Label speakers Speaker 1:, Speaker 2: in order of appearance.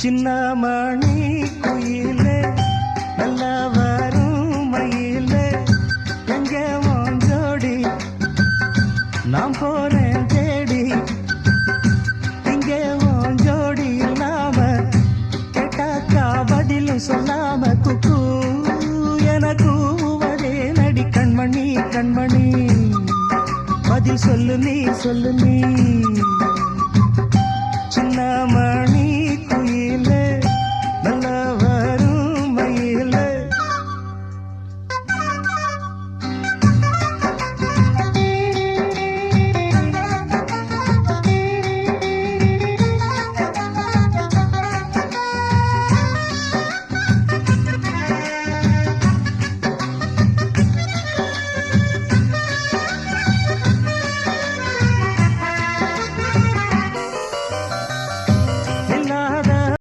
Speaker 1: சின்னமணி குயிலே நல்ல வரும் மயிலே எங்க ஜோடி நான் போறேன் தேடி இங்கே ஜோடி இல்லாம கேட்டாக்கா பதிலும் சொல்லாம குக்கு என கூவதே நடி கண்மணி கண்மணி பதில் சொல்லு நீ